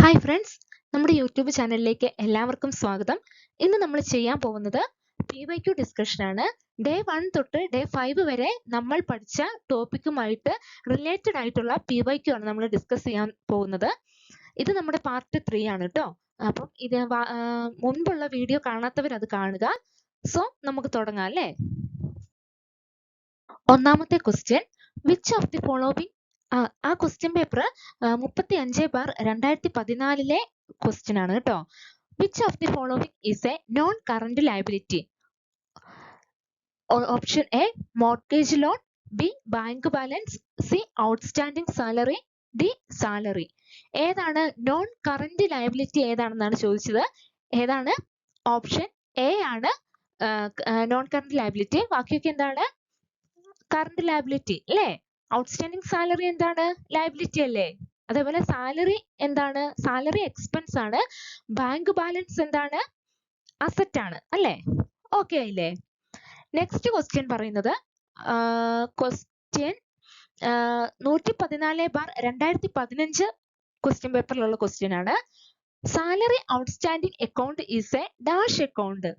Hi friends, നമ്മുടെ YouTube ചാനലിലേക്ക് എല്ലാവർക്കും സ്വാഗതം. ഇന്ന് നമ്മൾ ചെയ്യാൻ പോകുന്നത് PYQ ഡിസ്കഷൻ ആണ്. ഡേ 1 തൊട്ട് ഡേ 5 വരെ നമ്മൾ പഠിച്ച ടോപ്പിക്കുമായിട്ട് റിലേറ്റഡ് ആയിട്ടുള്ള PYQ ആണ് നമ്മൾ ഡിസ്കസ് ചെയ്യാൻ പോകുന്നത്. ഇത് നമ്മുടെ പാർട്ട് 3 ആണ് കേട്ടോ. അപ്പം ഇത് മുൻപുള്ള വീഡിയോ കാണാത്തവർ അത് കാണുക. സോ നമുക്ക് തുടങ്ങാം അല്ലേ? ഒന്നാമത്തെ question, which of the following, ആ ക്വസ്റ്റ്യൻ പേപ്പർ 35/2014 ക്വസ്റ്റ്യൻ ആണ് കേട്ടോ. Which of the following is A non current liability? Option A mortgage loan, B bank balance, C outstanding salary, D salary. ഏതാണ് നോൺ കറന്റ് ലയബിലിറ്റി? ഏതാണെന്നാണ് ചോദിച്ചത്. ഏതാണ്? Option A ആണ് non current liability. ബാക്കിയൊക്കെ എന്താണ്? Current liability അല്ലേ? Outstanding salary എന്താണ്? Liability അല്ലേ? അതേപോലെ സാലറി എന്താണ്? സാലറി എക്സ്പെൻസ് ആണ്. ബാങ്ക് ബാലൻസ് എന്താണ്? അസറ്റ് ആണ് അല്ലേ? ഓക്കെ ആയില്ലേ? നെക്സ്റ്റ് ക്വസ്റ്റ്യൻ പറയുന്നത് ക്വസ്റ്റ്യൻ 114/2015 ക്വസ്റ്റ്യൻ പേപ്പറിലുള്ള ക്വസ്റ്റ്യൻ ആണ്. Salary outstanding account is A dash account.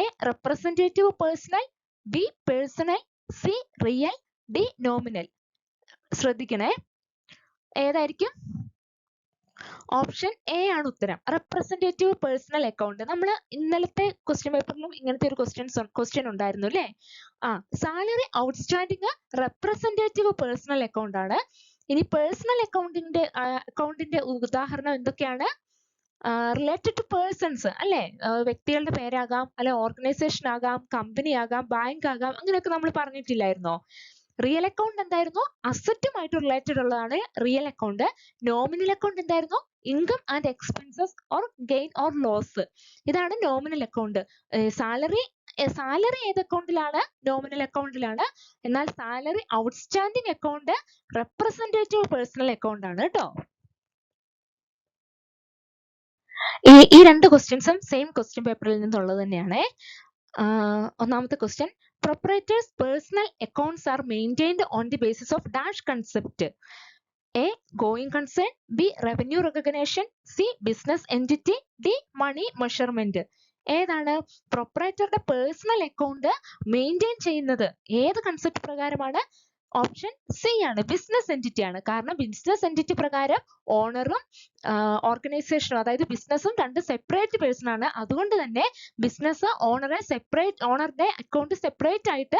A representative personal, B personal, C real, D nominal. ശ്രദ്ധിക്കണേ, ഏതായിരിക്കും? ഓപ്ഷൻ എ ആണ് ഉത്തരം. Representative personal account. നമ്മൾ ഇന്നലത്തെ ക്വസ്റ്റ്യൻ പേപ്പറിലും ഇങ്ങനത്തെ ഒരു ക്വസ്റ്റ്യൻ ഉണ്ടായിരുന്നു അല്ലേ? Salary outstanding representative personal account ആണ്. ഇനി പേഴ്സണൽ അക്കൗണ്ടിന്റെ ഉദാഹരണം എന്തൊക്കെയാണ്? റിലേറ്റഡ് ടു പേഴ്സൺസ് അല്ലെ? വ്യക്തികളുടെ പേരാകാം, അല്ലെ ഓർഗനൈസേഷൻ ആകാം, കമ്പനി ആകാം, ബാങ്ക് ആകാം, അങ്ങനെയൊക്കെ നമ്മൾ പറഞ്ഞിട്ടില്ലായിരുന്നോ? റിയൽ അക്കൗണ്ട് എന്തായിരുന്നു? അസറ്റുമായിട്ട് റിലേറ്റഡ് ഉള്ളതാണ് റിയൽ അക്കൗണ്ട്. നോമിനൽ അക്കൗണ്ട് എന്തായിരുന്നു? Income and expenses or gain or loss. ഇതാണ് നോമിനൽ അക്കൗണ്ട്. സാലറി ഏത് അക്കൗണ്ടിലാണ്? നോമിനൽ അക്കൗണ്ടിലാണ്. എന്നാൽ salary outstanding account representative personal account ആണ് കേട്ടോ. ഈ രണ്ട് ക്വസ്റ്റ്യൻസും സെയിം ക്വസ്റ്റ്യൻ പേപ്പറിൽ നിന്നുള്ളത് തന്നെയാണ്. ഒന്നാമത്തെ question, proprietors personal accounts are maintained on the basis of dash concept. A going concern, B revenue recognition, C business entity, D money measurement. ഏതാണ്? പ്രൊപ്പറേറ്ററുടെ personal account maintain ചെയ്യുന്നത് ഏത് കൺസെപ്റ്റ് പ്രകാരമാണ്? ഓപ്ഷൻ സി ആണ്, business entity ആണ്. കാരണം business entity പ്രകാരം ഓണറും ഓർഗനൈസേഷനും, അതായത് ബിസിനസ്സും രണ്ട് സെപ്പറേറ്റ് പേഴ്സൺ ആണ്. അതുകൊണ്ട് തന്നെ ബിസിനസ് ഓണറുടെ അക്കൗണ്ട് സെപ്പറേറ്റ് ആയിട്ട്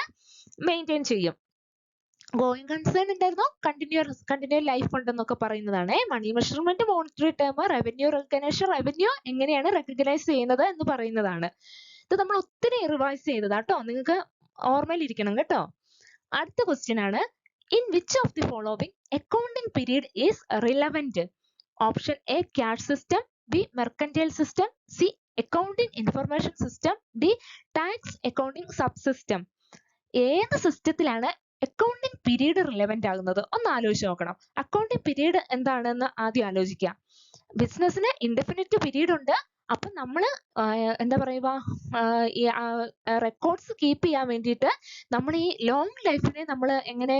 മെയിൻറ്റെയിൻ ചെയ്യും. ഗോയിങ് കൺസേൺ എന്തായിരുന്നു? കണ്ടിന്യൂ ലൈഫ് ഫണ്ട് എന്നൊക്കെ പറയുന്നതാണ്. Money measurement, monetary term, revenue recognition, revenue എങ്ങനെയാണ് റെക്കഗ്നൈസ് ചെയ്യുന്നത് എന്ന് പറയുന്നതാണ്. ഇത് നമ്മൾ ഒത്തിരി റിവൈസ് ചെയ്തതാ കേട്ടോ, നിങ്ങൾക്ക് ഓർമ്മയിൽ ഇരിക്കണം കേട്ടോ. അടുത്ത ക്വസ്റ്റ്യൻ ആണ്, in which of the following accounting period is relevant? Option A cash system, B mercantile system, C accounting information system, D tax accounting sub system. ഏത് സിസ്റ്റത്തിലാണ് അക്കൗണ്ടിംഗ് പീരീഡ് റിലവന്റ് ആകുന്നത്? ഒന്ന് ആലോചിച്ച് നോക്കണം. അക്കൗണ്ടിംഗ് പീരീഡ് എന്താണെന്ന് ആദ്യം ആലോചിക്കുക. ബിസിനസ്സിന് ഇൻഡെഫിനിറ്റ് പീരീഡ് ഉണ്ട്. അപ്പൊ നമ്മൾ എന്താ പറയുക, ഈ റെക്കോർഡ്സ് കീപ്പ് ചെയ്യാൻ വേണ്ടിയിട്ട് നമ്മൾ ഈ ലോങ് ലൈഫിനെ നമ്മൾ എങ്ങനെ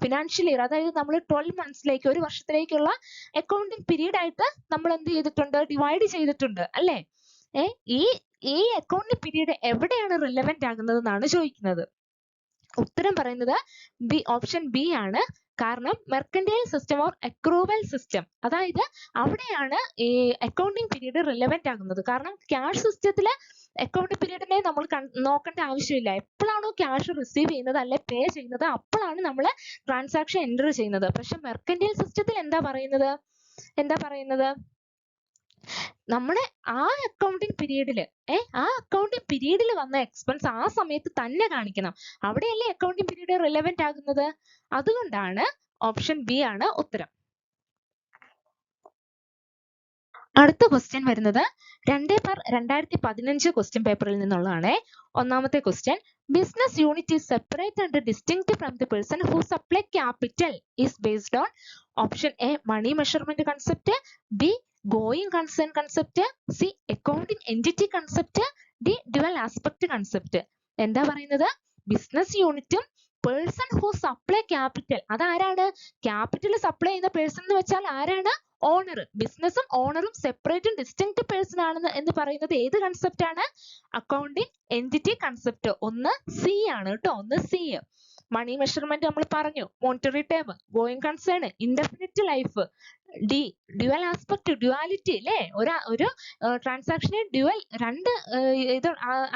ഫിനാൻഷ്യൽ ഇയർ, അതായത് നമ്മൾ 12 monthsലേക്ക്, ഒരു വർഷത്തിലേക്കുള്ള അക്കൗണ്ടിംഗ് പീരീഡ് ആയിട്ട് നമ്മൾ എന്ത് ചെയ്തിട്ടുണ്ട്? ഡിവൈഡ് ചെയ്തിട്ടുണ്ട് അല്ലേ? ഈ അക്കൗണ്ടിംഗ് പീരീഡ് എവിടെയാണ് റിലവന്റ് ആകുന്നത് എന്നാണ് ചോദിക്കുന്നത്. ഉത്തരം പറയുന്നത് ബി, ഓപ്ഷൻ ബി ആണ്. കാരണം mercantile system or accrual system, അതായത് അവിടെയാണ് ഈ അക്കൗണ്ടിംഗ് പീരീഡ് റിലവന്റ് ആകുന്നത്. കാരണം ക്യാഷ് സിസ്റ്റത്തില് അക്കൗണ്ടിംഗ് പീരീഡിനെ നമ്മൾ നോക്കേണ്ട ആവശ്യമില്ല. എപ്പോഴാണോ ക്യാഷ് റിസീവ് ചെയ്യുന്നത് അല്ലെ പേ ചെയ്യുന്നത്, അപ്പോഴാണ് നമ്മൾ ട്രാൻസാക്ഷൻ എൻ്റർ ചെയ്യുന്നത്. പക്ഷെ മെർക്കന്റൈൽ സിസ്റ്റത്തിൽ എന്താ പറയുന്നത്? നമ്മുടെ ആ അക്കൗണ്ടിംഗ് പീരീഡിൽ വന്ന എക്സ്പെൻസ് ആ സമയത്ത് തന്നെ കാണിക്കണം. അവിടെയല്ലേ അക്കൗണ്ടിംഗ് പീരീഡ് റിലവന്റ് ആകുന്നത്. അതുകൊണ്ടാണ് ഓപ്ഷൻ ബി ആണ് ഉത്തരം. അടുത്ത ക്വസ്റ്റ്യൻ വരുന്നത് 2/2015 ക്വസ്റ്റ്യൻ പേപ്പറിൽ നിന്നുള്ളതാണ്. ഒന്നാമത്തെ question, business unit is separate and distinct from the person who supply capital is based on option A money measurement concept, B going concern concept, C accounting entity concept, D dual aspect concept. എന്താ പറയുന്നത്? Business യൂണിറ്റും person who supply capital, അതാരാണ്? Capital supply ചെയ്യുന്ന person എന്ന് വെച്ചാൽ ആരാണ്? Owner, ബിസിനസ്സും ഓണറും സെപ്പറേറ്റും distinct person ആണെന്ന് എന്ന് പറയുന്നത് ഏത് കൺസെപ്റ്റ് ആണ്? Accounting entity concept. ഒന്ന് സി ആണ് കേട്ടോ, ഒന്ന് സി. മണി മെഷർമെന്റ് നമ്മൾ പറഞ്ഞു, monetary term, going concern, indefinite life. D dual aspect, duality അല്ലേ, ഒരു ട്രാൻസാക്ഷന് ഡ്യുവൽ രണ്ട് ഇത്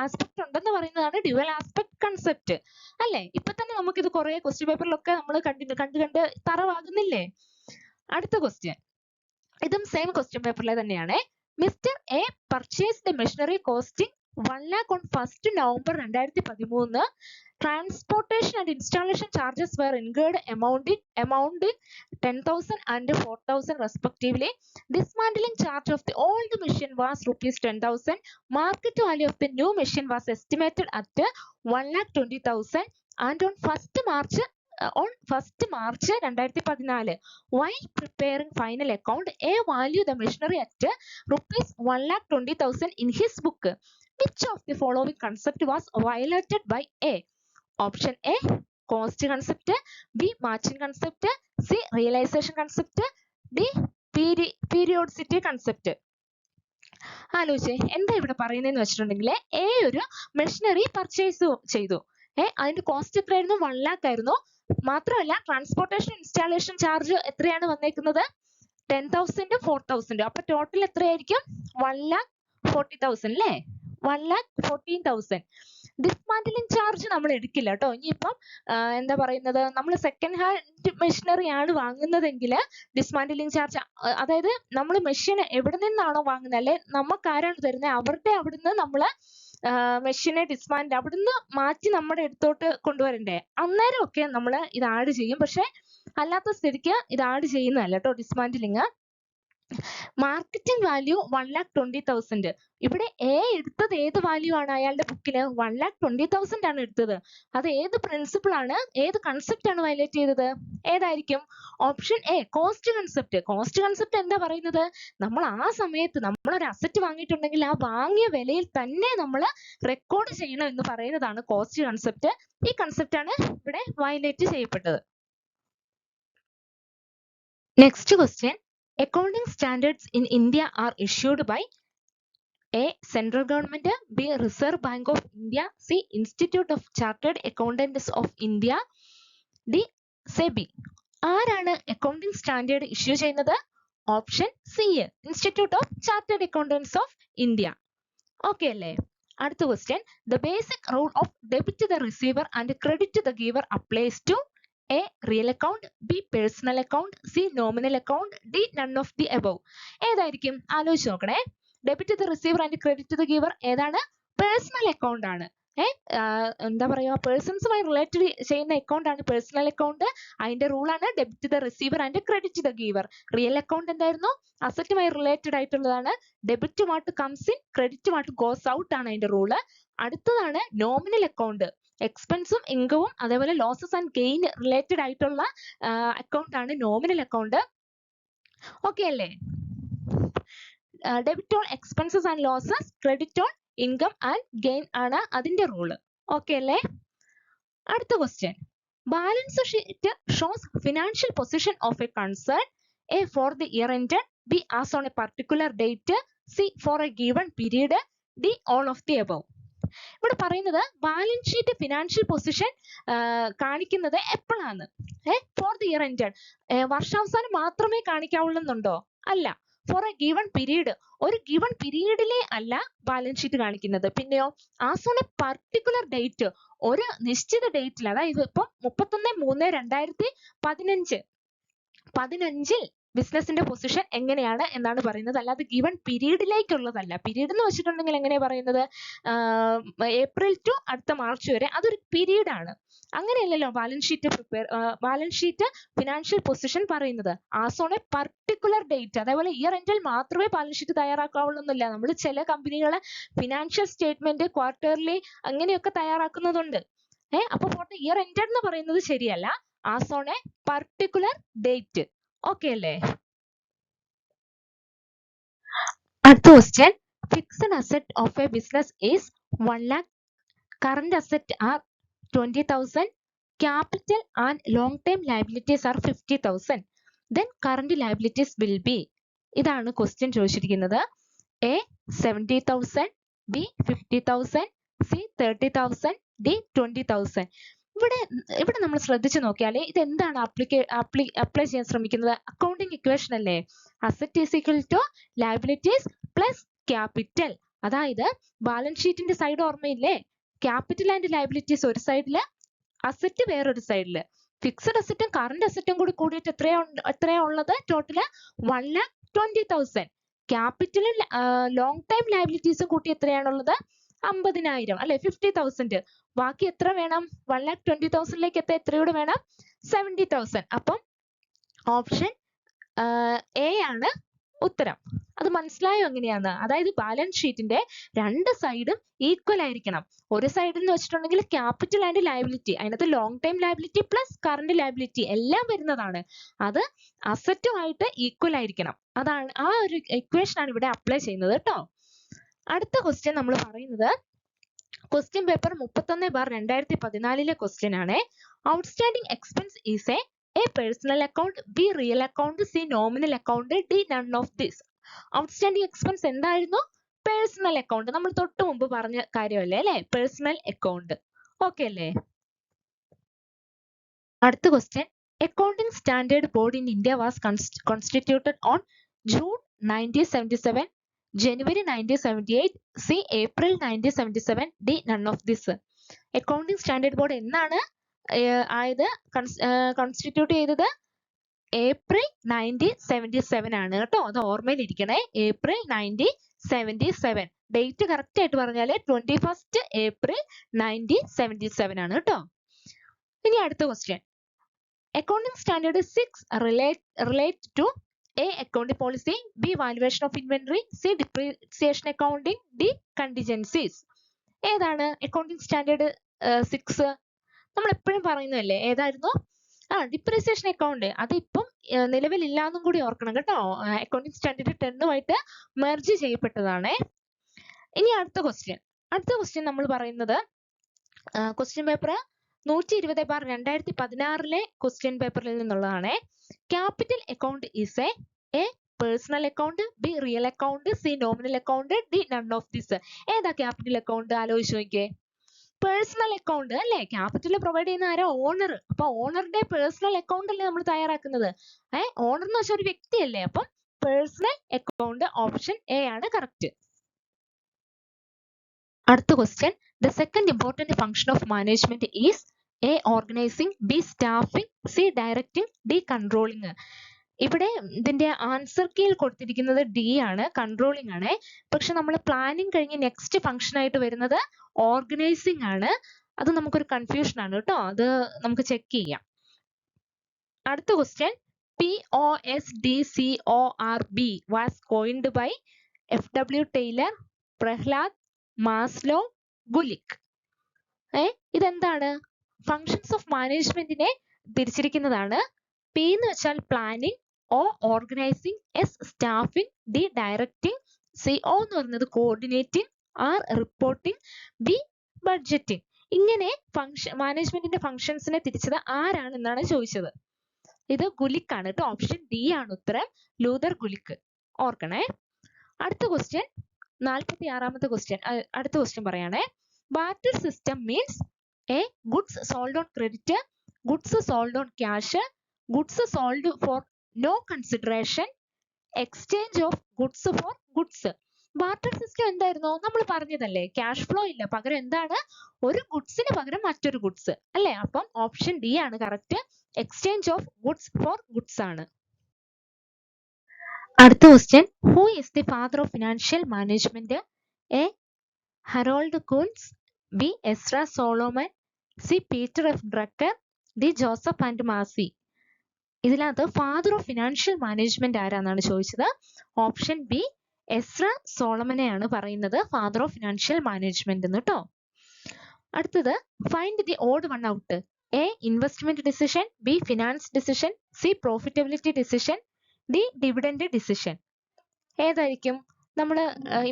ആസ്പെക്ട് ഉണ്ടെന്ന് പറയുന്നതാണ് ഡ്യുവൽ ആസ്പെക്ട് കൺസെപ്റ്റ് അല്ലേ. ഇപ്പൊ തന്നെ നമുക്ക് ഇത് കുറെ ക്വസ്റ്റ്യൻ പേപ്പറിലൊക്കെ നമ്മൾ കണ്ട് തറവാകുന്നില്ലേ. അടുത്ത ക്വസ്റ്റ്യൻ, ഇതും സെയിം ക്വസ്റ്റ്യൻ പേപ്പറിലെ തന്നെയാണ്. Mister A purchase the machinery costing 1 lakh on 1st November 2013. Transportation and installation charges were incurred amounting 10,000 and 4,000 respectively. Dismantling charge of the old machine was rupees 10,000. Market value of the new machine was estimated at 1,20,000. And on 1st March 2014, while preparing final account, A valued the machinery at rupees 1,20,000 in his book. Which of the following concept was violated by A? Option A, cost concept, B, margin concept, C, realization concept, D, periodicity concept. ആലോചിച്ചേ, എന്താ ഇവിടെ പറയുന്നതെന്ന് വെച്ചിട്ടുണ്ടെങ്കിൽ A ഒരു machinery purchase ചെയ്തു. അതിന്റെ cost എത്രയായിരുന്നു? 1 lakh ആയിരുന്നു. മാത്രമല്ല ട്രാൻസ്പോർട്ടേഷൻ ഇൻസ്റ്റാളേഷൻ ചാർജ് എത്രയാണ് വന്നേക്കുന്നത്? 10,000 4,000. അപ്പൊ ടോട്ടൽ എത്രയായിരിക്കും? 1,40,000 അല്ലേ, 1,14,000. ഡിസ്മാന്റിലിംഗ് ചാർജ് നമ്മൾ എടുക്കില്ല കേട്ടോ. ഇനിയിപ്പം എന്താ പറയുന്നത്, നമ്മൾ സെക്കൻഡ് ഹാൻഡ് മെഷീനറി ആണ് വാങ്ങുന്നതെങ്കിൽ ഡിസ്മാന്റിലിംഗ് ചാർജ്, അതായത് നമ്മൾ മെഷീൻ എവിടെ നിന്നാണോ വാങ്ങുന്നത്, അല്ലെ നമുക്ക് ആരാണ് തരുന്നത്, അവരുടെ അവിടുന്ന് നമ്മൾ മെഷീനെ ഡിസ്മാൻഡിൽ അവിടുന്ന് മാറ്റി നമ്മുടെ അടുത്തോട്ട് കൊണ്ടുവരണ്ടേ, അന്നേരം ഒക്കെ നമ്മൾ ഇത് ആഡ് ചെയ്യും. പക്ഷെ അല്ലാത്ത സ്ഥിതിക്ക് ഇത് ആഡ് ചെയ്യുന്നതല്ല കേട്ടോ ഡിസ്മാന്റിലിംഗ്. Marketing value 1,20,000. ഇവിടെ എ എടുത്തത് ഏത് വാല്യൂ ആണ് അയാളുടെ ബുക്കിൽ? 1,20,000 ആണ് എടുത്തത്. അത് ഏത് പ്രിൻസിപ്പിൾ ആണ്, ഏത് കൺസെപ്റ്റ് ആണ് വയലേറ്റ് ചെയ്തത്? ഏതായിരിക്കും? Option A, cost concept. Cost concept എന്താ പറയുന്നത്? നമ്മൾ ആ സമയത്ത് നമ്മൾ ഒരു അസറ്റ് വാങ്ങിയിട്ടുണ്ടെങ്കിൽ ആ വാങ്ങിയ വിലയിൽ തന്നെ നമ്മൾ റെക്കോർഡ് ചെയ്യണം എന്ന് പറയുന്നതാണ് കോസ്റ്റ് കൺസെപ്റ്റ്. ഈ കൺസെപ്റ്റ് ആണ് ഇവിടെ വയലേറ്റ് ചെയ്യപ്പെട്ടത്. Next question, accounting standards in India are issued by A, Central Government, B, Reserve Bank of India, C, Institute of Chartered Accountants of India, D, SEBI. ആരാണ് accounting standard issue ചെയ്യുന്നത്? Option C, institute of chartered accountants of India. Okay അല്ലേ? അടുത്ത question, the basic rule of debit to the receiver and credit to the giver applies to A, real account, B, personal account, C, nominal account, D, none of the above. ഏതായിരിക്കും? ആലോചിച്ച് നോക്കണേ. Debit to the receiver and credit to the giver ഏതാണ്? Personal account ആണ്. എന്താ പറയുക, പേഴ്സൺസുമായി related ചെയ്യുന്ന account ആണ് പേഴ്സണൽ അക്കൗണ്ട്. അതിന്റെ റൂളാണ് debit to the receiver and credit to the giver. Real account എന്തായിരുന്നു? അസറ്റുമായി റിലേറ്റഡ് ആയിട്ടുള്ളതാണ്. Debit what comes in, credit what goes out ആണ് അതിന്റെ റൂള്. അടുത്തതാണ് നോമിനൽ അക്കൗണ്ട്. എക്സ്പെൻസും ഇൻകവും അതേപോലെ ലോസസ് ആൻഡ് ഗെയിൻ റിലേറ്റഡ് ആയിട്ടുള്ള അക്കൗണ്ട് ആണ് നോമിനൽ അക്കൗണ്ട്. ഓക്കെ അല്ലേ? Debit on expenses and losses, credit on income and gain ആണ് അതിന്റെ റൂള്. ഓക്കെ അല്ലേ? അടുത്ത question, balance sheet shows financial position of A concern. A, for the year ended, B, as on a particular date, C, for a given period, D, all of the above. ഇവിടെ പറയുന്നത് balance sheet financial position കാണിക്കുന്നത് എപ്പോഴാണ്? For the year ended, വർഷാവസാനം മാത്രമേ കാണിക്കാവുള്ളൂന്നുണ്ടോ? അല്ല. Four A given period, ഒരു given പീരീഡിലെ അല്ല balance sheet കാണിക്കുന്നത്. പിന്നെയോ as on a particular date, ഒരു നിശ്ചിത ഡേറ്റിൽ, അതായത് ഇപ്പം 31/3/2015 ബിസിനസിന്റെ പൊസിഷൻ എങ്ങനെയാണ് എന്നാണ് പറയുന്നത്, അല്ലാതെ ഗിവൺ പീരീഡിലേക്കുള്ളതല്ല. പീരീഡ് എന്ന് വെച്ചിട്ടുണ്ടെങ്കിൽ എങ്ങനെയാ പറയുന്നത്? ഏപ്രിൽ ടു അടുത്ത മാർച്ച് വരെ, അതൊരു പീരീഡ് ആണ്. അങ്ങനെയല്ലല്ലോ ബാലൻസ് ഷീറ്റ് ഫിനാൻഷ്യൽ പൊസിഷൻ പറയുന്നത്. As on a particular date, അതേപോലെ ഇയർ എൻഡിൽ മാത്രമേ ബാലൻസ് ഷീറ്റ് തയ്യാറാക്കാവുള്ളൂന്നില്ല. നമ്മൾ ചില കമ്പനികളെ ഫിനാൻഷ്യൽ സ്റ്റേറ്റ്മെന്റ് ക്വാർട്ടർലി അങ്ങനെയൊക്കെ തയ്യാറാക്കുന്നതുണ്ട്. അപ്പൊ ഫോർ ദ ഇയർ എൻഡഡ് എന്ന് പറയുന്നത് ശരിയല്ല. As on a particular date. Okay അല്ലേ? അടുത്ത question, fixed asset of a business is 1 lakh, current asset are 20,000, capital and long term liabilities are 50,000. Then current liabilities will be ഇതാണ് question ചോദിച്ചിരിക്കുന്നത്. A 70,000, B 50,000, C 30,000, D 20,000. ഇവിടെ നമ്മൾ ശ്രദ്ധിച്ചു നോക്കിയാൽ ഇത് എന്താണ് അപ്ലൈ ചെയ്യാൻ ശ്രമിക്കുന്നത്? അക്കൗണ്ടിങ് ഇക്വേഷൻ അല്ലേ? Asset is equal to liabilities plus capital. അതായത് ബാലൻസ് ഷീറ്റിന്റെ സൈഡ് ഓർമ്മയില്ലേ? ക്യാപിറ്റൽ ആൻഡ് ലയബിലിറ്റീസ് ഒരു സൈഡില്, അസറ്റ് വേറൊരു സൈഡില്. ഫിക്സഡ് അസറ്റും കറന്റ് അസറ്റും കൂടി കൂടിയിട്ട് എത്രയാ ഉള്ളത്? ടോട്ടല് 1,20,000. ക്യാപിറ്റലും ലോങ് ടൈം ലയബിലിറ്റീസും കൂട്ടി എത്രയാണുള്ളത്? 50,000 അല്ലെ? 50,000. ബാക്കി എത്ര വേണം? 1,20,000ലേക്ക് എത്രയൂടെ വേണം? 70,000. അപ്പം ഓപ്ഷൻ എ ആണ് ഉത്തരം. അത് മനസ്സിലായോ എങ്ങനെയാന്ന്? അതായത് ബാലൻസ് ഷീറ്റിന്റെ രണ്ട് സൈഡും ഈക്വൽ ആയിരിക്കണം. ഒരു സൈഡ് എന്ന് വെച്ചിട്ടുണ്ടെങ്കിൽ ക്യാപിറ്റൽ ആൻഡ് ലയബിലിറ്റി, അതിനകത്ത് long time liability plus current liability എല്ലാം വരുന്നതാണ്. അത് അസറ്റുമായിട്ട് ഈക്വൽ ആയിരിക്കണം. അതാണ് ആ ഒരു ഇക്വേഷൻ ആണ് ഇവിടെ അപ്ലൈ ചെയ്യുന്നത് കേട്ടോ. അടുത്ത ക്വസ്റ്റ്യൻ നമ്മൾ പറയുന്നത് ക്വസ്റ്റ്യൻ പേപ്പർ 31/2014 ക്വസ്റ്റ്യൻ ആണ്. Outstanding expense is A personal account, B real account, C nominal account, D none of this. Outstanding expense എന്തായിരുന്നു? Personal account. നമ്മൾ തൊട്ട് മുമ്പ് പറഞ്ഞ കാര്യമല്ലേ അല്ലെ? Personal account. ഓക്കെ അല്ലേ? അടുത്ത question, accounting standard board in India was constituted on June 1977, January 1978, C April 1977, D none of this. Accounting standard board എന്നാണ് കോൺസ്റ്റിറ്റ്യൂട്ട് ചെയ്തത്? ഏപ്രിൽ 1977 ആണ് കേട്ടോ. അത് ഓർമ്മയിൽ ഇരിക്കണേ. ഏപ്രിൽ 1977. ഡേറ്റ് കറക്റ്റ് ആയിട്ട് പറഞ്ഞാൽ 21st April 1977 ആണ് കേട്ടോ. ഇനി അടുത്ത question, accounting standard 6 relate to A accounting policy, B valuation of inventory, C depreciation accounting, D contingencies. ഏതാണ് അക്കൗണ്ടിംഗ് സ്റ്റാൻഡേർഡ് 6? നമ്മൾ എപ്പോഴും പറയുന്നതല്ലേ, ഏതായിരുന്നു? Depreciation account. അത് ഇപ്പം നിലവിലില്ലാന്നും കൂടി ഓർക്കണം കേട്ടോ. അക്കൗണ്ടിംഗ് സ്റ്റാൻഡേർഡ് 10 മെർജ് ചെയ്യപ്പെട്ടതാണ്. ഇനി അടുത്ത ക്വസ്റ്റ്യൻ നമ്മൾ പറയുന്നത് ക്വസ്റ്റ്യൻ പേപ്പർ 120/2016 ക്വസ്റ്റ്യൻ പേപ്പറിൽ നിന്നുള്ളതാണ്. Capital account is A personal account, B real account, C nominal account, D none of this. ഏതാ ക്യാപിറ്റൽ അക്കൗണ്ട്? ആലോചിച്ച് നോക്കിയേ. പേഴ്സണൽ അക്കൗണ്ട് അല്ലെ? ക്യാപിറ്റൽ പ്രൊവൈഡ് ചെയ്യുന്ന ആരാ? ഓണർ. അപ്പൊ ഓണറുടെ പേഴ്സണൽ അക്കൗണ്ട് അല്ലേ നമ്മൾ തയ്യാറാക്കുന്നത്? ഓണർ എന്ന് വെച്ചാൽ ഒരു വ്യക്തിയല്ലേ? അപ്പം പേഴ്സണൽ അക്കൗണ്ട് ഓപ്ഷൻ എ ആണ് കറക്റ്റ്. അടുത്ത question, the second important function of management is A organising, B staffing, C directing, D controlling. ഇവിടെ ഇതിന്റെ ആൻസർ കീയിൽ കൊടുത്തിരിക്കുന്നത് ഡി ആണ്, കൺട്രോളിംഗ് ആണ്. പക്ഷെ നമ്മൾ പ്ലാനിങ് കഴിഞ്ഞ് നെക്സ്റ്റ് ഫംഗ്ഷൻ ആയിട്ട് വരുന്നത് ഓർഗനൈസിംഗ് ആണ്. അത് നമുക്കൊരു കൺഫ്യൂഷൻ ആണ് കേട്ടോ. അത് നമുക്ക് ചെക്ക് ചെയ്യാം. അടുത്ത question, POSDCORB was coined by FW Taylor, Prahlad, Maslow, Gulick. ഇതെന്താണ്? ഫങ്ഷൻസ് ഓഫ് മാനേജ്മെന്റിനെ തിരിച്ചിരിക്കുന്നതാണ്. P എന്ന് വെച്ചാൽ planning, O organising, S staffing, D directing, CO എന്ന് പറയുന്നത് coordinating, R reporting, B budgeting. ഇങ്ങനെ മാനേജ്മെന്റിന്റെ ഫങ്ഷൻസിനെ തിരിച്ചത് ആരാണെന്നാണ് ചോദിച്ചത്. ഇത് ഗുലിക് ആണ് കേട്ടോ. ഓപ്ഷൻ ഡി ആണ് ഉത്തരം, ലൂതർ ഗുലിക്. ഓർക്കണേ. അടുത്ത ക്വസ്റ്റ്യൻ 46ാമത്തെ ക്വസ്റ്റ്യൻ. അടുത്ത ക്വസ്റ്റ്യൻ പറയണേ. Barter system means A goods sold on credit, goods sold on cash, goods sold for no consideration, exchange of goods for goods. Barter system എന്തായിരുന്നു? നമ്മൾ പറഞ്ഞതല്ലേ, ക്യാഷ് ഫ്ലോ ഇല്ല, പകരം എന്താണ്? ഒരു ഗുഡ്സിന് പകരം മറ്റൊരു ഗുഡ്സ് അല്ലേ? അപ്പം ഓപ്ഷൻ ഡി ആണ് correct, exchange of goods for goods ആണ്. അടുത്ത question, who is the father of financial management? A Harold Koontz, B Ezra Solomon, C Peter F Drucker, D Joseph and Massie. ഇതിനകത്ത് father of financial management ആരാന്നാണ് ചോദിച്ചത്. Option B Ezra സോളമനെയാണ് പറയുന്നത് father of financial management എന്ന് കേട്ടോ. അടുത്തത്, find the odd one out. A investment decision, B finance decision, C profitability decision, D dividend decision. ഏതായിരിക്കും? നമ്മൾ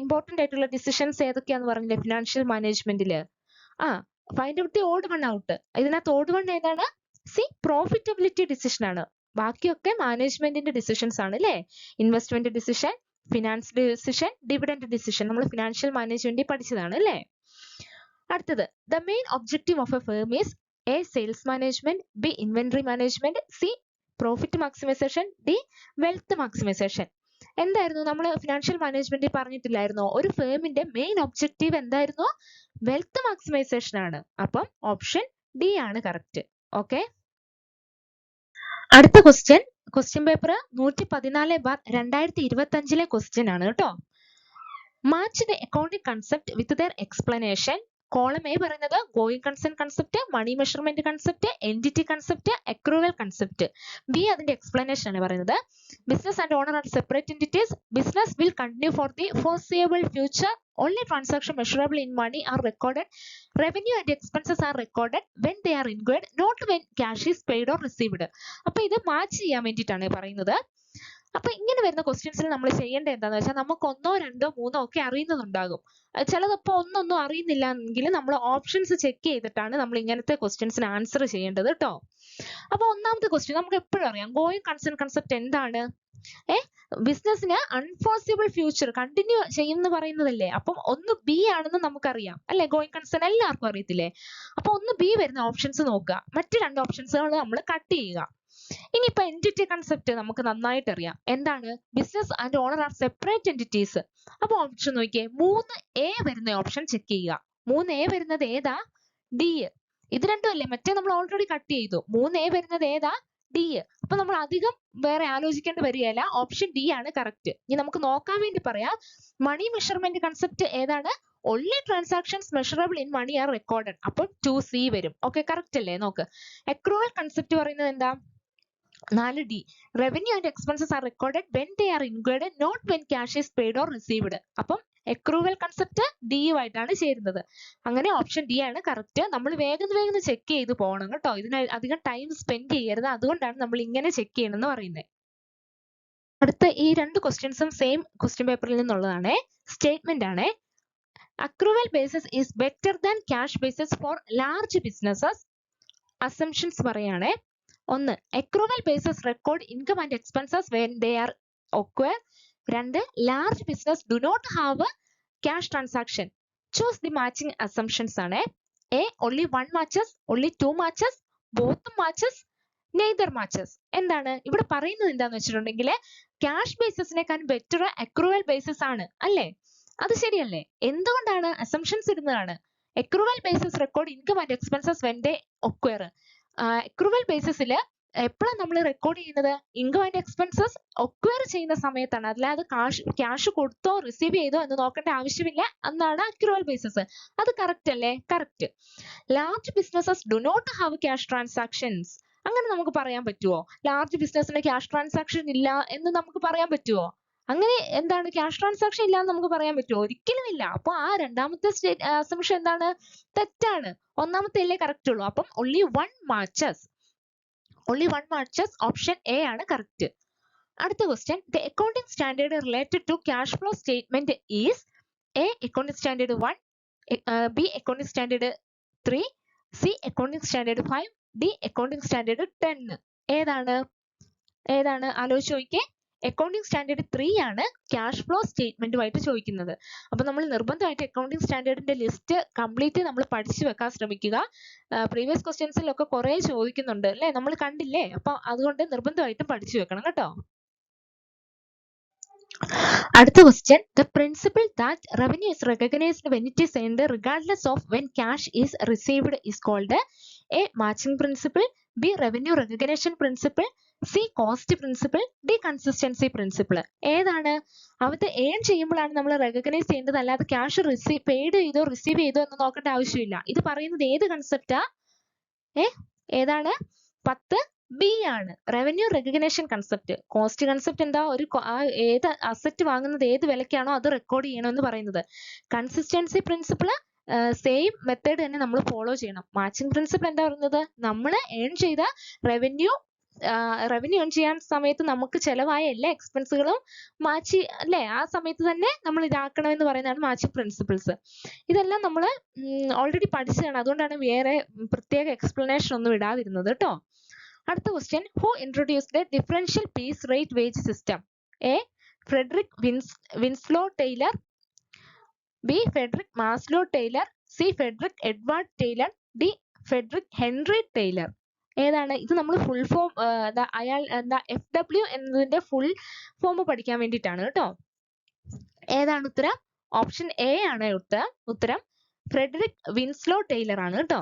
important ആയിട്ടുള്ള ഡിസിഷൻസ് ഏതൊക്കെയാന്ന് പറഞ്ഞില്ലേ ഫിനാൻഷ്യൽ മാനേജ്മെന്റില്? Find out the odd one out. ഇതിനകത്ത് ഓഡ് വൺ ഏതാണ്? സി പ്രോഫിറ്റബിലിറ്റി ഡിസിഷൻ ആണ്. ബാക്കിയൊക്കെ മാനേജ്മെന്റിന്റെ ഡിസിഷൻസ് ആണ് അല്ലേ? Investment decision, finance decision, dividend decision നമ്മൾ ഫിനാൻഷ്യൽ മാനേജ്മെന്റിൽ പഠിച്ചതാണ് അല്ലേ? അടുത്തത് the main objective of a firm is a sales management, B inventory management, C profit maximisation, D wealth maximisation. എന്തായിരുന്നു നമ്മൾ ഫിനാൻഷ്യൽ മാനേജ്മെന്റിൽ പറഞ്ഞിട്ടില്ലായിരുന്നോ? ഒരു ഫേമിന്റെ മെയിൻ ഒബ്ജക്റ്റീവ് എന്തായിരുന്നു? വെൽത്ത് മാക്സിമൈസേഷൻ ആണ്. അപ്പം ഓപ്ഷൻ ഡി ആണ് കറക്റ്റ്. ഓക്കെ, അടുത്ത ക്വസ്റ്റ്യൻ പേപ്പർ 114/2025 ക്വസ്റ്റ്യൻ ആണ് കേട്ടോ. Match the accounting concept with their explanation. Column A പറയുന്നത് going concern concept, money measurement concept, entity concept, accrual concept. B അതിന്റെ explanation ആണ് പറയുന്നത്. Business and owner are separate entities. Business will continue for the foreseeable future. Only transaction measurable in money are recorded. Revenue and expenses are recorded when they are incurred, not when cash is paid or received. അപ്പൊ ഇത് match ചെയ്യാൻ വേണ്ടിയിട്ടാണ് പറയുന്നത്. അപ്പൊ ഇങ്ങനെ വരുന്ന ക്വസ്റ്റ്യൻസിൽ നമ്മൾ ചെയ്യേണ്ടത് എന്താണെന്ന് വെച്ചാൽ നമുക്ക് 1, 2, 3 ഒക്കെ അറിയുന്നതുണ്ടാകും. ചിലതപ്പോൾ ഒന്നും അറിയുന്നില്ല എങ്കിൽ നമ്മൾ ഓപ്ഷൻസ് ചെക്ക് ചെയ്തിട്ടാണ് നമ്മൾ ഇങ്ങനത്തെ ക്വസ്റ്റ്യൻസിന് ആൻസർ ചെയ്യേണ്ടത് കേട്ടോ. അപ്പൊ ഒന്നാമത്തെ ക്വസ്റ്റ്യൻ നമുക്ക് എപ്പോഴും അറിയാം. ഗോയിങ് കൺസേൺ കൺസെപ്റ്റ് എന്താണ്? ബിസിനസിന് അൺഫോർസിബിൾ ഫ്യൂച്ചർ കണ്ടിന്യൂ ചെയ്യുന്ന പറയുന്നതല്ലേ. അപ്പം ഒന്ന് ബി ആണെന്ന് നമുക്കറിയാം അല്ലെ? ഗോയിങ് കൺസേൺ എല്ലാവർക്കും അറിയത്തില്ലേ? അപ്പൊ ഒന്ന് ബി വരുന്ന ഓപ്ഷൻസ് നോക്കുക, മറ്റു 2 ഓപ്ഷൻസുകൾ നമ്മൾ കട്ട് ചെയ്യുക. ഇനിയിപ്പോ എൻറ്റിറ്റി കൺസെപ്റ്റ് നമുക്ക് നന്നായിട്ട് അറിയാം. എന്താണ്? Business and owner are separate entities. അപ്പൊ ഓപ്ഷൻ നോക്കിയേ, 3A വരുന്ന ഓപ്ഷൻ ചെക്ക് ചെയ്യുക. 3A വരുന്നത് ഏതാ? ഡി. ഇത് രണ്ടും അല്ലേ? മറ്റേ നമ്മൾ ഓൾറെഡി കട്ട് ചെയ്തു. 3A വരുന്നത് ഏതാ? ഡി. അപ്പൊ നമ്മൾ അധികം വേറെ ആലോചിക്കേണ്ടി വരികയില്ല. ഓപ്ഷൻ ഡി ആണ് കറക്റ്റ്. ഇനി നമുക്ക് നോക്കാൻ വേണ്ടി പറയാം. മണി മെഷർമെന്റ് കൺസെപ്റ്റ് ഏതാണ്? only transactions measurable in money are recorded. അപ്പോൾ 2C വരും. ഓക്കെ, കറക്റ്റ് അല്ലേ? നോക്ക്. അക്രൂവൽ കൺസെപ്റ്റ് പറയുന്നത് എന്താ? 4D. Revenue and expenses are recorded when they are incurred, not when cash is paid or received. അപ്പം accrual concept D ആയിട്ടാണ് ചേരുന്നത്. അങ്ങനെ ഓപ്ഷൻ ഡി ആണ് കറക്റ്റ്. നമ്മൾ വേഗം ചെക്ക് ചെയ്ത് പോകണം കേട്ടോ. ഇതിന് അധികം ടൈം സ്പെൻഡ് ചെയ്യരുത്. അതുകൊണ്ടാണ് നമ്മൾ ഇങ്ങനെ ചെക്ക് ചെയ്യണമെന്ന് പറയുന്നത്. അടുത്ത ഈ 2 ക്വസ്റ്റ്യൻസും സെയിം ക്വസ്റ്റ്യൻ പേപ്പറിൽ നിന്നുള്ളതാണ്. സ്റ്റേറ്റ്മെന്റ് ആണ്. Accrual basis is better than cash basis for large businesses. Assumptions പറയാണ്. 1. Accrual basis record income and expenses when they are occur. 2. Large business do not have cash transaction. Choose the matching assumptions ആണ്. A only 1 matches, only 2 matches, both matches, neither matches. എന്താണ് ഇവിടെ പറയുന്നത്? എന്താന്ന് വെച്ചിട്ടുണ്ടെങ്കിൽ cash ബേസിസിനേക്കാൾ better accrual basis ആണ് അല്ലേ? അത് ശരിയല്ലേ? എന്തുകൊണ്ടാണ്? അസംഷൻസ് ഇടുന്നതാണ്. Accrual basis record income and expenses when they occur. Accrual ബേസിസിൽ എപ്പോഴാണ് നമ്മൾ റെക്കോർഡ് ചെയ്യുന്നത്? ഇൻകം ആൻഡ് എക്സ്പെൻസസ് ഒക്വയർ ചെയ്യുന്ന സമയത്താണ്. അല്ലാതെ ക്യാഷ് കൊടുത്തോ റിസീവ് ചെയ്തോ എന്ന് നോക്കേണ്ട ആവശ്യമില്ല. എന്നാണ് അക്രൂവൽ ബേസിസ്. അത് കറക്റ്റ് അല്ലേ? Correct. Large businesses do not have cash transactions. അങ്ങനെ നമുക്ക് പറയാൻ പറ്റുമോ? ലാർജ് ബിസിനസ്സിന് ക്യാഷ് ട്രാൻസാക്ഷൻ ഇല്ല എന്ന് നമുക്ക് പറയാൻ പറ്റുമോ? അങ്ങനെ എന്താണ് ക്യാഷ് ട്രാൻസാക്ഷൻ ഇല്ല എന്ന് നമുക്ക് പറയാൻ പറ്റുമോ? ഒരിക്കലും ഇല്ല. അപ്പൊ ആ രണ്ടാമത്തെ അസംഷൻ എന്താണ്? തെറ്റാണ്. ഒന്നാമത്തെ കറക്റ്റ് ഉള്ളൂ. അപ്പം only 1 matches. ഓപ്ഷൻ എ ആണ് കറക്റ്റ്. അടുത്ത question. The accounting standard related to cash flow statement is A accounting standard 1, B accounting standard 3, C accounting standard 5, D accounting standard 10. ഏതാണ് ആലോചിച്ച് നോക്കിയേ. അക്കൗണ്ടിംഗ് സ്റ്റാൻഡേർഡ് 3 ആണ് ക്യാഷ് ഫ്ലോ സ്റ്റേറ്റ്മെന്റുമായിട്ട് ചോദിക്കുന്നത്. അപ്പൊ നമ്മൾ നിർബന്ധമായിട്ട് അക്കൗണ്ടിംഗ് സ്റ്റാൻഡേർഡിന്റെ ലിസ്റ്റ് കംപ്ലീറ്റ് നമ്മൾ പഠിച്ചു വെക്കാൻ ശ്രമിക്കുക. പ്രീവിയസ് ക്വസ്റ്റ്യൻസിലൊക്കെ കുറെ ചോദിക്കുന്നുണ്ട് അല്ലെ? നമ്മൾ കണ്ടില്ലേ? അപ്പൊ അതുകൊണ്ട് നിർബന്ധമായിട്ടും പഠിച്ചു വെക്കണം കേട്ടോ. അടുത്ത question. The principle that revenue is recognised when it is end regardless of when cash is received is called A matching principle, B revenue recognition principle, C cost principle, D consistency principle. ഏതാണ്? അവത്ത് earn ചെയ്യുമ്പോഴാണ് നമ്മൾ recognise ചെയ്യേണ്ടത്. അല്ലാതെ cash paid ചെയ്തോ receive ചെയ്തോ എന്ന് നോക്കേണ്ട ആവശ്യമില്ല. ഇത് പറയുന്നത് ഏത് കൺസെപ്റ്റാ? ഏതാണ്? 10B ആണ്. Revenue recognition concept. Cost concept എന്താ? ഏത് അസറ്റ് വാങ്ങുന്നത് ഏത് വിലക്കാണോ അത് റെക്കോർഡ് ചെയ്യണമെന്ന് പറയുന്നത്. കൺസിസ്റ്റൻസി പ്രിൻസിപ്പിൾ സെയിം മെത്തേഡ് തന്നെ നമ്മൾ ഫോളോ ചെയ്യണം. മാച്ചിങ് പ്രിൻസിപ്പിൾ എന്താ പറയുന്നത്? നമ്മൾ ഏൺ ചെയ്ത റവന്യൂ ഏൺ ചെയ്യാൻ സമയത്ത് നമുക്ക് ചെലവായ എല്ലാ എക്സ്പെൻസുകളും മാച്ച് അല്ലെ? ആ സമയത്ത് തന്നെ നമ്മൾ ഇതാക്കണമെന്ന് പറയുന്നതാണ് മാച്ചിങ് പ്രിൻസിപ്പിൾസ്. ഇതെല്ലാം നമ്മൾ ഓൾറെഡി പഠിച്ചതാണ്. അതുകൊണ്ടാണ് വേറെ പ്രത്യേക എക്സ്പ്ലനേഷൻ ഒന്നും ഇടാതിരുന്നത് കേട്ടോ. അടുത്ത question, who introduced the differential piece rate wage system? A Frederick Winslow Taylor, B Frederick Maslow Taylor, C Frederick Edward Taylor, D Frederick Henry Taylor. ഏതാണ് ഇത്? നമ്മൾ ഫുൾ ഫോം അയാൾ FW എന്നതിന്റെ ഫുൾ ഫോം പഠിക്കാൻ വേണ്ടിയിട്ടാണ് കേട്ടോ. ഏതാണ് ഉത്തരം? ഓപ്ഷൻ എ ആണ് ഉത്തരം. ഫ്രെഡറിക് വിൻസ്ലോ ടൈലർ ആണ് കേട്ടോ.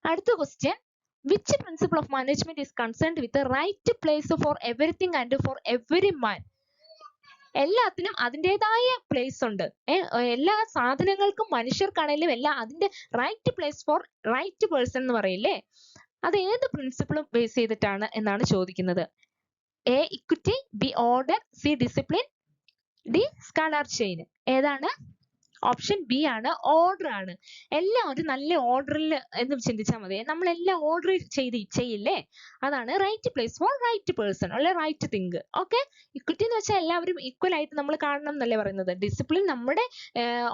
അടുത്ത question, which principle of management is concerned with right place for everything and for every man? എല്ലാത്തിനും അതിൻ്റെതായ പ്ലേസ് ഉണ്ട്. എല്ലാ സാധനങ്ങൾക്കും മനുഷ്യർക്കാണെങ്കിലും എല്ലാം അതിന്റെ right place for right person എന്ന് പറയില്ലേ, അത് ഏത് പ്രിൻസിപ്പിളും ബേസ് ചെയ്തിട്ടാണ് എന്നാണ് ചോദിക്കുന്നത്. A equity, B order, C discipline, D scalar chain. ഏതാണ്? ഓപ്ഷൻ ബി ആണ്, ഓർഡർ ആണ്. എല്ലാം ഒരു നല്ല ഓർഡറിൽ എന്ന് ചിന്തിച്ചാൽ മതി. നമ്മളെല്ലാം ഓർഡർ ചെയ്യില്ലേ, അതാണ് right place for right person അല്ലെ റൈറ്റ് തിങ്ക്. ഓക്കെ, ഇക്വിറ്റി എന്ന് വെച്ചാൽ എല്ലാവരും ഈക്വൽ ആയിട്ട് നമ്മൾ കാണണം എന്നല്ലേ പറയുന്നത്. ഡിസിപ്ലിൻ നമ്മുടെ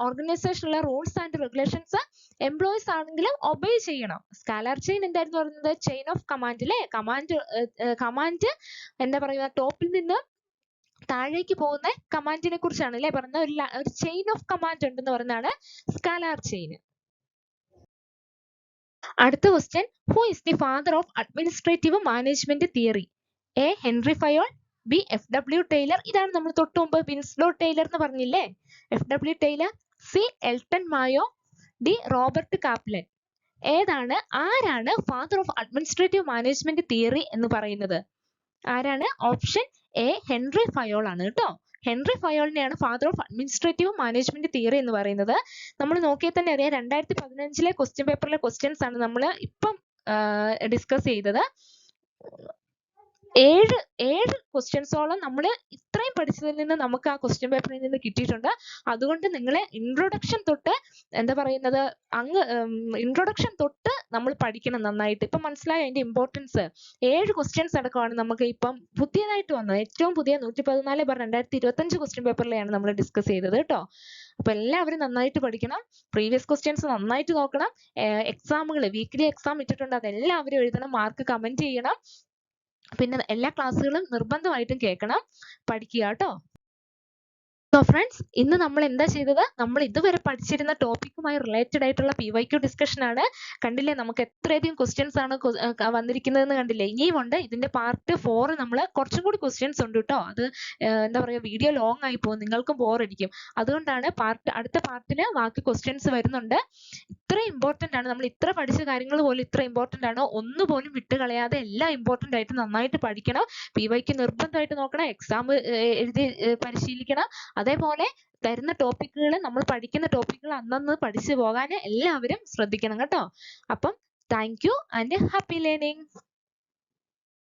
ഓർഗനൈസേഷനിലെ റൂൾസ് ആൻഡ് റെഗുലേഷൻസ് എംപ്ലോയീസ് ആണെങ്കിലും ഒബേ ചെയ്യണം. സ്കാലാർ ചെയിൻ എന്തായിരുന്നു പറയുന്നത്? ചെയിൻ ഓഫ് കമാൻഡ് അല്ലേ. കമാൻഡ് എന്താ പറയുക, ടോപ്പിൽ നിന്ന് താഴേക്ക് പോകുന്ന കമാൻഡിനെ കുറിച്ചാണ് അല്ലേ പറഞ്ഞ. ഒരു ചെയിൻ ഓഫ് കമാൻഡ് ഉണ്ടെന്ന് പറയുന്നതാണ് സ്കാലാർ ചെയിൻ. അടുത്ത question, who is the father of administrative management theory? A Henry Fayol, B FW Taylor, ഇതാണ് നമ്മൾ തൊട്ട് മുമ്പ് വിൻസ്ലോ ടൈലർ എന്ന് പറഞ്ഞില്ലേ, FW Taylor, C Elton Mayo, D Robert Kaplan. ഏതാണ്? ആരാണ് father of administrative management theory എന്ന് പറയുന്നത്? ആരാണ്? ഓപ്ഷൻ എ ഹെൻറി ഫയോൾ ആണ് കേട്ടോ. ഹെൻറി ഫയോളിനെയാണ് father of administrative management theory എന്ന് പറയുന്നത്. നമ്മൾ നോക്കിയാൽ തന്നെ അറിയാം, 2015 ക്വസ്റ്റ്യൻ പേപ്പറിലെ ക്വസ്റ്റ്യൻസ് ആണ് നമ്മൾ ഇപ്പം ഡിസ്കസ് ചെയ്തത്. ഏഴ് ക്വസ്റ്റ്യൻസോളം നമ്മൾ ഇത്രയും പഠിച്ചതിൽ നിന്ന് നമുക്ക് ആ ക്വസ്റ്റ്യൻ പേപ്പറിൽ നിന്ന് കിട്ടിയിട്ടുണ്ട്. അതുകൊണ്ട് നിങ്ങളെ ഇൻട്രൊഡക്ഷൻ തൊട്ട് എന്താ പറയുന്നത്, ഇൻട്രൊഡക്ഷൻ തൊട്ട് നമ്മൾ പഠിക്കണം നന്നായിട്ട്. ഇപ്പം മനസ്സിലായോ അതിന്റെ ഇമ്പോർട്ടൻസ്? 7 ക്വസ്റ്റ്യൻസ് അടക്കമാണ് നമുക്ക് ഇപ്പം പുതിയതായിട്ട് വന്നത്. ഏറ്റവും പുതിയ 114/2025 ക്വസ്റ്റ്യൻ പേപ്പറിലെയാണ് നമ്മൾ ഡിസ്കസ് ചെയ്തത് കേട്ടോ. അപ്പൊ എല്ലാവരും നന്നായിട്ട് പഠിക്കണം, പ്രീവിയസ് ക്വസ്റ്റ്യൻസ് നന്നായിട്ട് നോക്കണം. എക്സാമുകൾ വീക്ക്ലി എക്സാം ഇട്ടിട്ടുണ്ട്, അതെല്ലാവരും എഴുതണം, മാർക്ക് കമന്റ് ചെയ്യണം. പിന്നെ എല്ലാ ക്ലാസ്സുകളും നിർബന്ധമായിട്ടും കേൾക്കണം, പഠിക്കുക കേട്ടോ. സോ ഫ്രണ്ട്സ്, ഇന്ന് നമ്മൾ എന്താ ചെയ്തത്? നമ്മൾ ഇതുവരെ പഠിച്ചിരുന്ന ടോപ്പിക്കുമായി റിലേറ്റഡ് ആയിട്ടുള്ള PYQ ഡിസ്കഷൻ ആണ്. കണ്ടില്ലേ, നമുക്ക് എത്രയധികം ക്വസ്റ്റ്യൻസ് ആണ് വന്നിരിക്കുന്നതെന്ന് കണ്ടില്ലേ. ഇനിയും ഉണ്ട് ഇതിന്റെ പാർട്ട് 4. നമ്മൾ കുറച്ചും കൂടി ക്വസ്റ്റ്യൻസ് ഉണ്ട് കേട്ടോ. അത് എന്താ പറയുക, വീഡിയോ ലോങ് ആയി പോകും, നിങ്ങൾക്കും ബോറടിക്കും. അതുകൊണ്ടാണ് അടുത്ത പാർട്ടിന് ബാക്കി ക്വസ്റ്റ്യൻസ് വരുന്നുണ്ട്. ഇത്ര ഇമ്പോർട്ടന്റ് ആണ്, നമ്മൾ ഇത്ര പഠിച്ച കാര്യങ്ങൾ പോലും ഇത്ര ഇമ്പോർട്ടന്റ് ആണ്. ഒന്നുപോലും വിട്ടുകളയാതെ എല്ലാം ഇമ്പോർട്ടന്റ് ആയിട്ട് നന്നായിട്ട് പഠിക്കണം. PYQ നിർബന്ധമായിട്ട് നോക്കണം, എക്സാം എഴുതി പരിശീലിക്കണം. അതേപോലെ തരുന്ന ടോപ്പിക്കുകൾ, നമ്മൾ പഠിക്കുന്ന ടോപ്പിക്കുകൾ അന്നന്ന് പഠിച്ചു പോകാൻ എല്ലാവരും ശ്രദ്ധിക്കണം കേട്ടോ. അപ്പം thank you and happy learning.